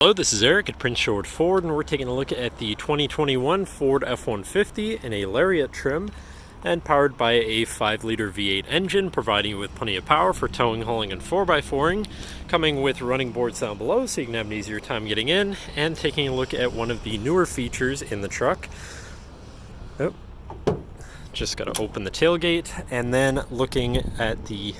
Hello, this is Eric at Prince George Ford, and we're taking a look at the 2021 Ford F-150 in a Lariat trim and powered by a 5-liter V8 engine, providing you with plenty of power for towing, hauling, and 4x4ing, coming with running boards down below so you can have an easier time getting in, and taking a look at one of the newer features in the truck. Just got to open the tailgate, and then looking at the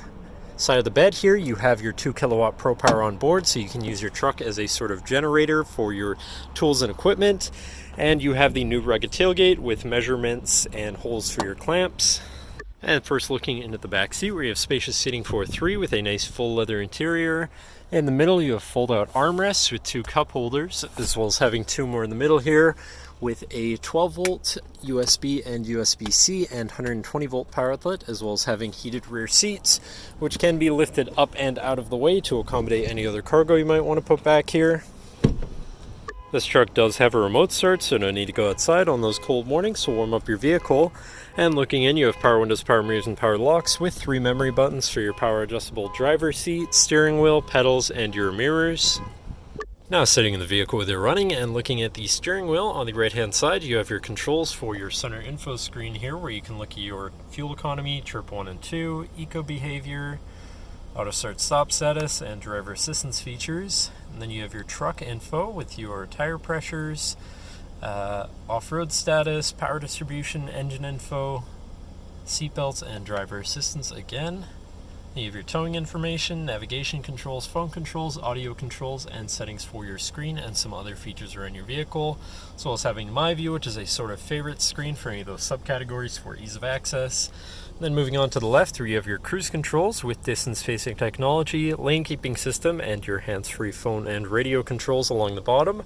side of the bed here, you have your 2 kilowatt Pro Power on board, so you can use your truck as a sort of generator for your tools and equipment. And you have the new rugged tailgate with measurements and holes for your clamps. And first, looking into the back seat, where you have spacious seating for 3 with a nice full leather interior. In the middle, you have fold-out armrests with 2 cup holders, as well as having 2 more in the middle here, with a 12-volt USB and USB-C and 120-volt power outlet, as well as having heated rear seats, which can be lifted up and out of the way to accommodate any other cargo you might want to put back here. This truck does have a remote start, so no need to go outside on those cold mornings to warm up your vehicle. And looking in, you have power windows, power mirrors, and power locks with 3 memory buttons for your power adjustable driver's seat, steering wheel, pedals, and your mirrors. Now sitting in the vehicle with it running and looking at the steering wheel, on the right hand side you have your controls for your center info screen here, where you can look at your fuel economy, trip 1 and 2, eco behavior, auto start stop status, and driver assistance features. And then you have your truck info with your tire pressures, off-road status, power distribution, engine info, seatbelts, and driver assistance again. You have your towing information, navigation controls, phone controls, audio controls, and settings for your screen, and some other features around your vehicle, as well as having My View, which is a sort of favorite screen for any of those subcategories for ease of access. Then moving on to the left, where you have your cruise controls with distance-facing technology, lane keeping system, and your hands-free phone and radio controls along the bottom.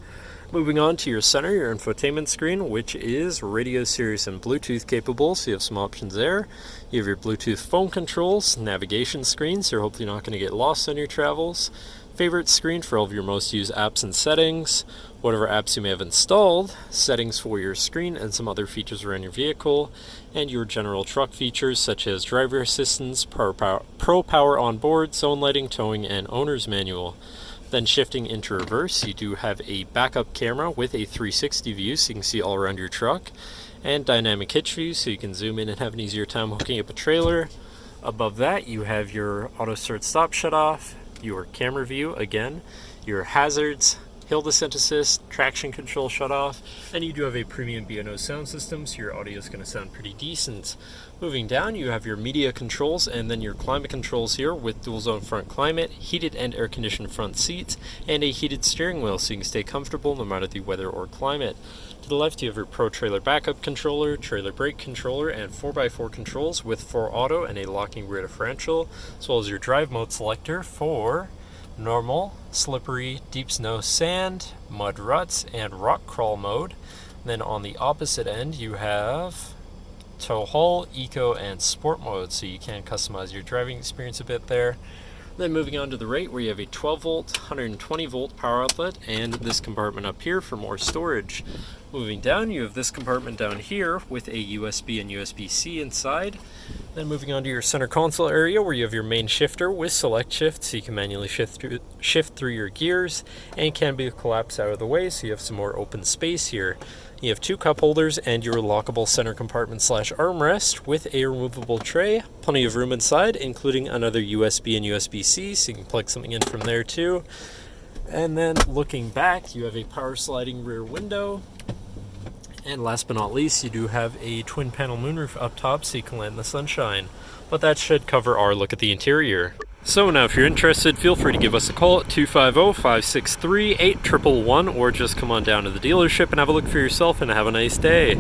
Moving on to your center, your infotainment screen, which is radio, Sirius, and Bluetooth capable, so you have some options there. You have your Bluetooth phone controls, navigation screen, so you're hopefully not going to get lost on your travels. Favorite screen for all of your most used apps and settings, whatever apps you may have installed, settings for your screen, and some other features around your vehicle, and your general truck features such as driver assistance, Pro Power on board, zone lighting, towing, and owner's manual. Then shifting into reverse, you do have a backup camera with a 360 view so you can see all around your truck, and dynamic hitch view so you can zoom in and have an easier time hooking up a trailer. Above that, you have your auto start stop shut off, your camera view again, your hazards, hill descent assist, traction control shut off, and you do have a premium B&O sound system, so your audio is going to sound pretty decent. Moving down, you have your media controls and then your climate controls here with dual zone front climate, heated and air conditioned front seats, and a heated steering wheel so you can stay comfortable no matter the weather or climate. To the left, you have your Pro Trailer Backup Controller, Trailer Brake Controller, and 4x4 controls with 4 auto and a locking rear differential, as well as your drive mode selector for normal, slippery, deep snow, sand, mud ruts, and rock crawl mode. Then on the opposite end, you have tow haul, eco, and sport mode, so you can customize your driving experience a bit there. Then moving on to the right, where you have a 12-volt, 120-volt power outlet, and this compartment up here for more storage. Moving down, you have this compartment down here with a USB and USB-C inside. Then moving on to your center console area, where you have your main shifter with select shift, so you can manually shift through your gears, and can be collapsed out of the way, so you have some more open space here. You have 2 cup holders and your lockable center compartment / armrest with a removable tray. Plenty of room inside, including another USB and USB-C, so you can plug something in from there too. And then looking back, you have a power sliding rear window. And last but not least, you do have a twin panel moonroof up top so you can land in the sunshine. But that should cover our look at the interior. So now if you're interested, feel free to give us a call at 250-563-8111 or just come on down to the dealership and have a look for yourself, and have a nice day.